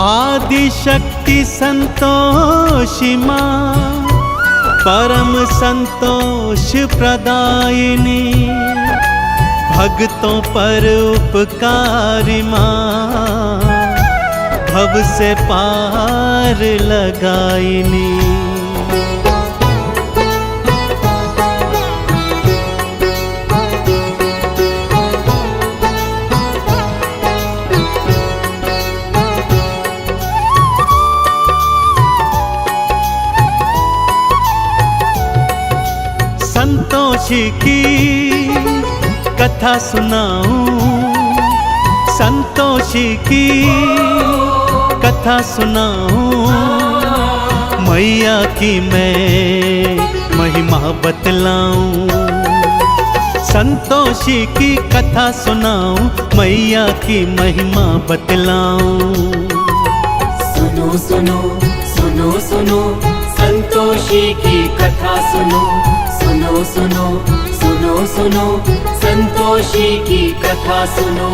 आदि शक्ति संतोषी माँ, परम संतोष प्रदायिनी, भक्तों पर उपकारी माँ, भव से पार लगाइनी। संतोषी की कथा सुनाऊं, संतोषी की कथा सुनाऊं, मैया की मैं महिमा बतलाऊं। संतोषी की कथा सुनाऊं, मैया की महिमा बतलाऊं। सुनो सुनो सुनो सुनो संतोषी की कथा सुनो, सुनो सुनो सुनो सुनो संतोषी की कथा सुनो।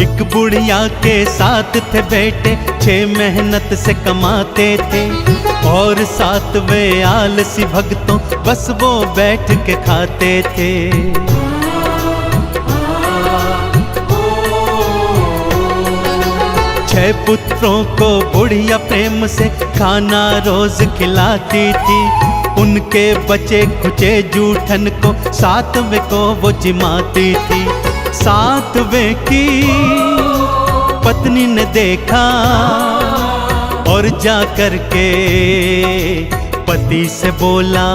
एक बुढ़िया के साथ थे बेटे, 6 मेहनत से कमाते थे, और 7 वे आलसी भक्तों बस वो बैठ के खाते थे। छह पुत्रों को बुढ़िया प्रेम से खाना रोज खिलाती थी, उनके बचे खुचे जूठन को 7वें को वो जिमाती थी। 7वें की पत्नी ने देखा और जा कर के पति से बोला।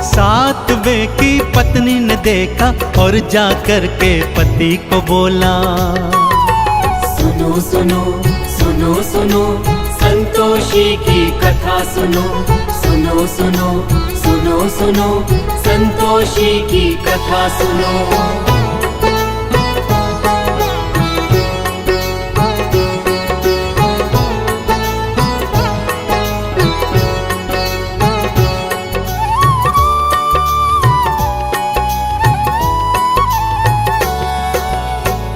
7वें की पत्नी ने देखा और जा कर के पति को बोला। सुनो सुनो सुनो सुनो संतोषी की कथा सुनो, सुनो सुनो सुनो सुनो संतोषी की कथा सुनो।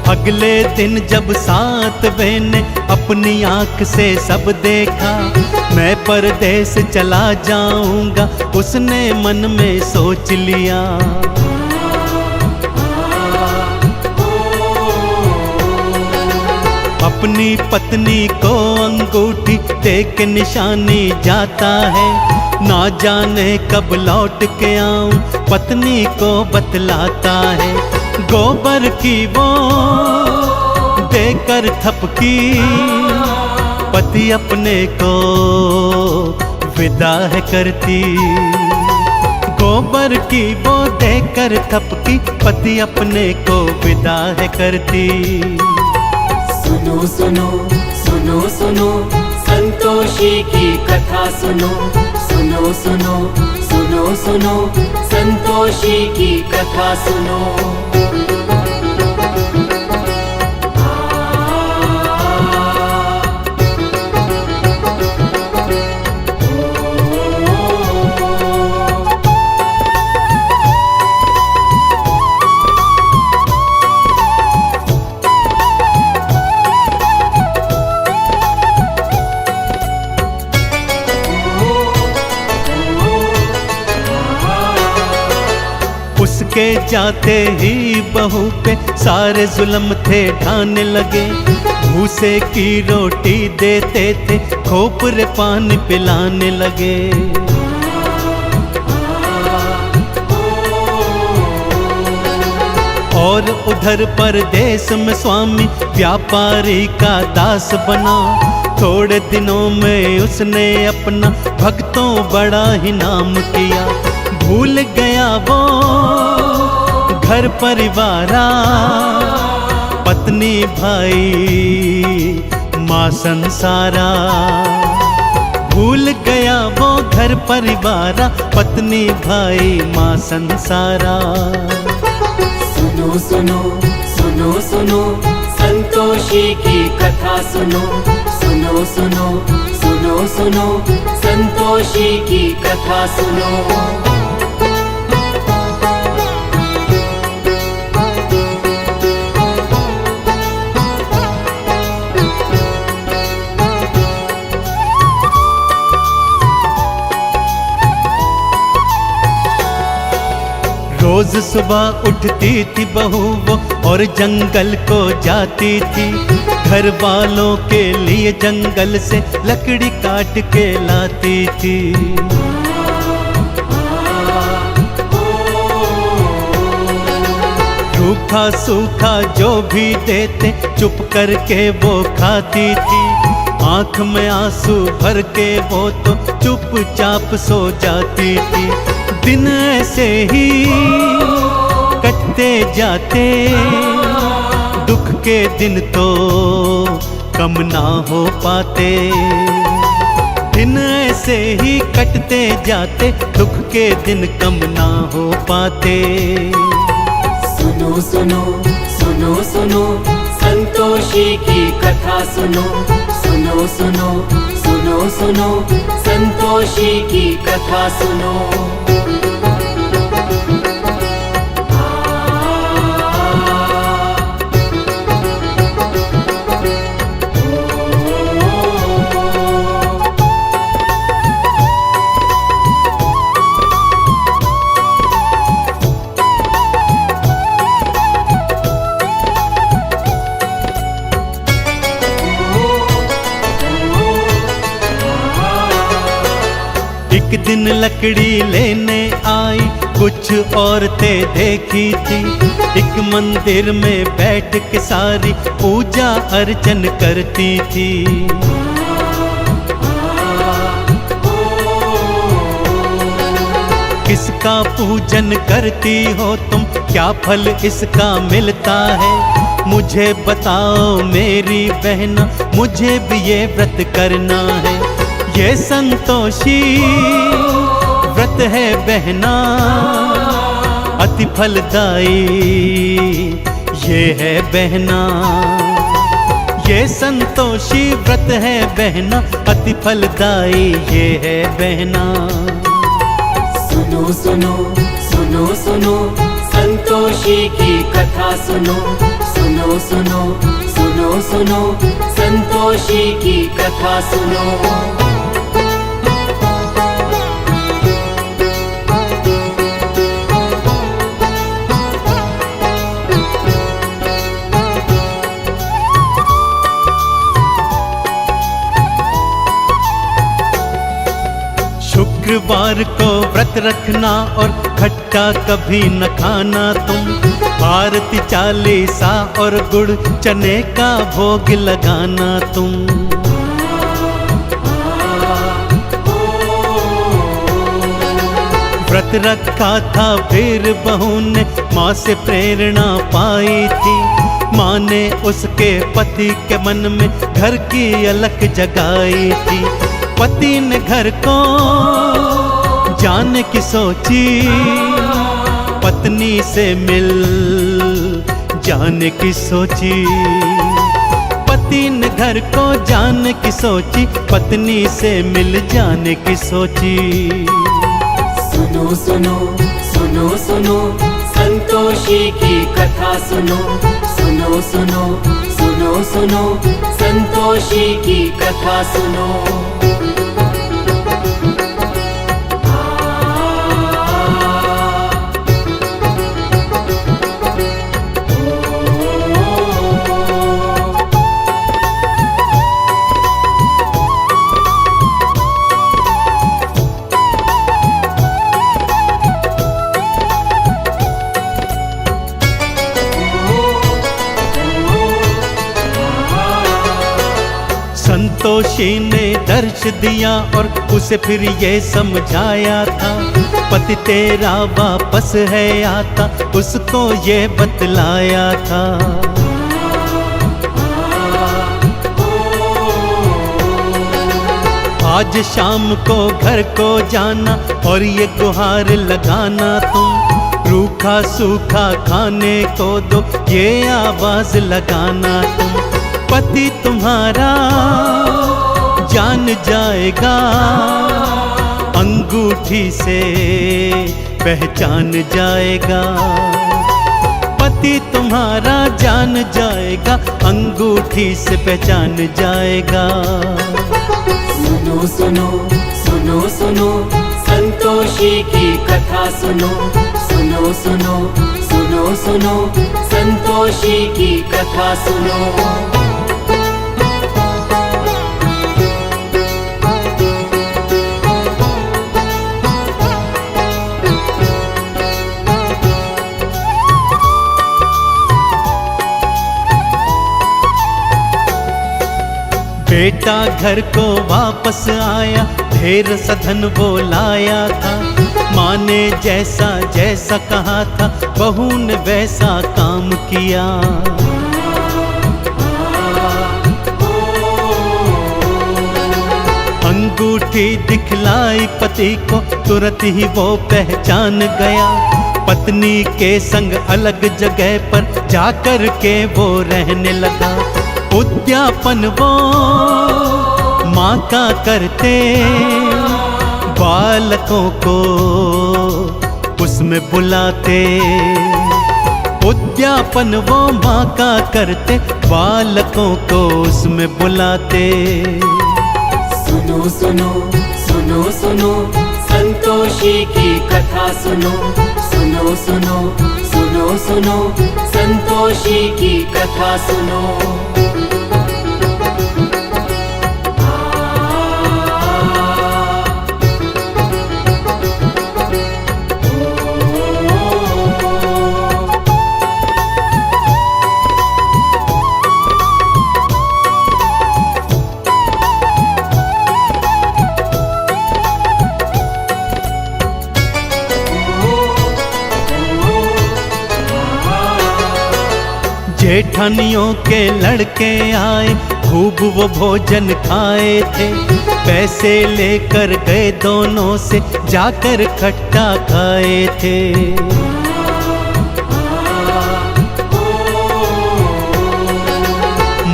अगले दिन जब 7वें ने अपनी आंख से सब देखा, मैं परदेस चला जाऊंगा उसने मन में सोच लिया। अपनी पत्नी को अंगूठी दे के निशानी जाता है, ना जाने कब लौट के आऊं पत्नी को बतलाता है। गोबर की वो देकर थपकी, पति अपने को विदा है करती। गोबर की वो देकर थपकी, पति अपने को विदा है करती। सुनो सुनो सुनो सुनो संतोषी की कथा सुनो, सुनो सुनो सुनो सुनो संतोषी की कथा सुनो। उसके जाते ही बहू पे सारे जुल्म थे ढाने लगे, भूसे की रोटी देते थे, खोपरे पानी पिलाने लगे। और उधर परदेश में स्वामी व्यापारी का दास बना, थोड़े दिनों में उसने अपना भक्तों बड़ा ही नाम किया। भूल गया वो घर परिवारा, पत्नी भाई माँ संसारा। भूल गया वो घर परिवारा, पत्नी भाई माँ संसारा। सुनो सुनो सुनो सुनो संतोषी की कथा सुनो, सुनो सुनो सुनो सुनो संतोषी की कथा सुनो। रोज सुबह उठती थी बहू वो और जंगल को जाती थी, घर वालों के लिए जंगल से लकड़ी काट के लाती थी। रूखा सूखा जो भी देते चुप करके वो खाती थी, आंख में आंसू भर के वो तो चुपचाप सो जाती थी। दिन ऐसे ही कटते जाते, दुख के दिन तो कम ना हो पाते। दिन ऐसे ही कटते जाते, दुख के दिन कम ना हो पाते। सुनो सुनो सुनो सुनो संतोषी की कथा सुनो, सुनो सुनो सुनो सुनो संतोषी की कथा सुनो। एक दिन लकड़ी लेने आई कुछ औरतें देखी थी, एक मंदिर में बैठ के सारी पूजा अर्चन करती थी। किसका पूजन करती हो तुम, क्या फल इसका मिलता है? मुझे बताओ मेरी बहना, मुझे भी ये व्रत करना है। ये संतोषी व्रत है बहना, अति फलदायी ये है बहना। ये संतोषी व्रत है बहना, अति फलदायी ये है बहना। सुनो सुनो सुनो सुनो संतोषी की कथा सुनो, सुनो सुनो सुनो सुनो संतोषी की कथा सुनो। शुक्रवार को व्रत रखना और खट्टा कभी न खाना तुम, आरती चालीसा और गुड़ चने का भोग लगाना तुम। व्रत रखा था फिर बहू ने माँ से प्रेरणा पाई थी, माँ ने उसके पति के मन में घर की अलख जगाई थी। पति ने घर को जाने की सोची, पत्नी से मिल जाने की सोची। पति ने घर को जाने की सोची, पत्नी से मिल जाने की सोची। सुनो सुनो सुनो सुनो संतोषी की कथा सुनो, सुनो सुनो सुनो सुनो संतोषी की कथा सुनो। संतोषी ने दर्श दिया और उसे फिर ये समझाया था, पति तेरा वापस है आता, उसको ये बतलाया था। आज शाम को घर को जाना और ये गुहार लगाना तुम, रूखा सूखा खाने को दो ये आवाज लगाना तुम। पति तुम्हारा जान जाएगा, अंगूठी से पहचान जाएगा। पति तुम्हारा जान जाएगा, अंगूठी से पहचान जाएगा। सुनो सुनो सुनो सुनो संतोषी की कथा सुनो, सुनो सुनो सुनो सुनो संतोषी की कथा सुनो। बेटा घर को वापस आया, ढेर सधन वो लाया था। माँ ने जैसा जैसा कहा था, बहू ने वैसा काम किया। अंगूठी दिखलाई पति को, तुरंत ही वो पहचान गया। पत्नी के संग अलग जगह पर जाकर के वो रहने लगा। उद्यापन वो माँ का करते, बालकों को उसमें बुलाते। उद्यापन वो माँ का करते, बालकों को उसमें बुलाते। सुनो सुनो सुनो सुनो संतोषी की कथा सुनो, सुनो सुनो सुनो सुनो संतोषी की कथा सुनो। जेठानियों के लड़के आए, खूब वो भोजन खाए थे। पैसे लेकर गए दोनों से, जाकर खट्टा खाए थे।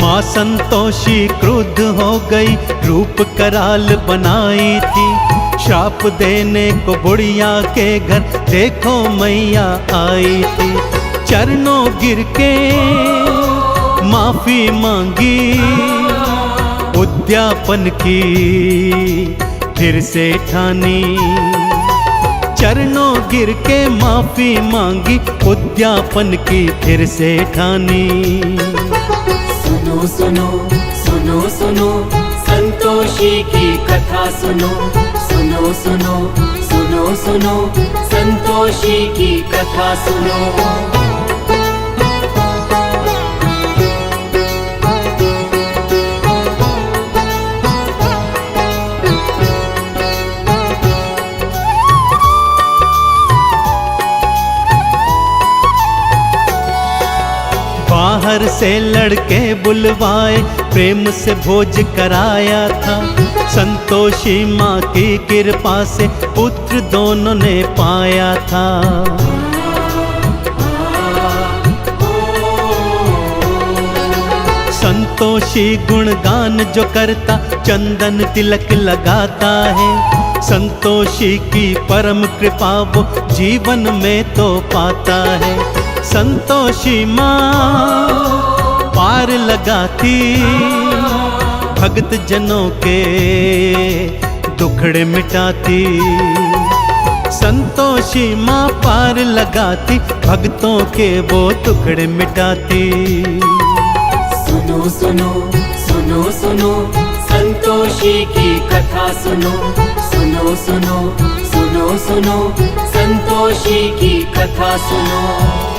माँ संतोषी क्रुद्ध हो गई, रूप कराल बनाई थी। श्राप देने को बुढ़िया के घर देखो मैया आई थी। चरणों गिर के माफी मांगी, उद्यापन की फिर से ठानी। चरणों गिर के माफी मांगी, उद्यापन की फिर से ठानी। सुनो सुनो सुनो सुनो संतोषी की कथा सुनो, सुनो सुनो सुनो सुनो संतोषी की कथा सुनो। बाहर से लड़के बुलवाए, प्रेम से भोज कराया था। संतोषी माँ की कृपा से पुत्र दोनों ने पाया था। संतोषी गुणगान जो करता, चंदन तिलक लगाता है। संतोषी की परम कृपा वो जीवन में तो पाता है। संतोषी माँ पार लगाती, भक्त जनों के दुखड़े मिटाती। संतोषी माँ पार लगाती, भक्तों के वो टुकड़े मिटाती। सुनो सुनो सुनो सुनो संतोषी की कथा सुनो, सुनो सुनो सुनो सुनो संतोषी की कथा सुनो।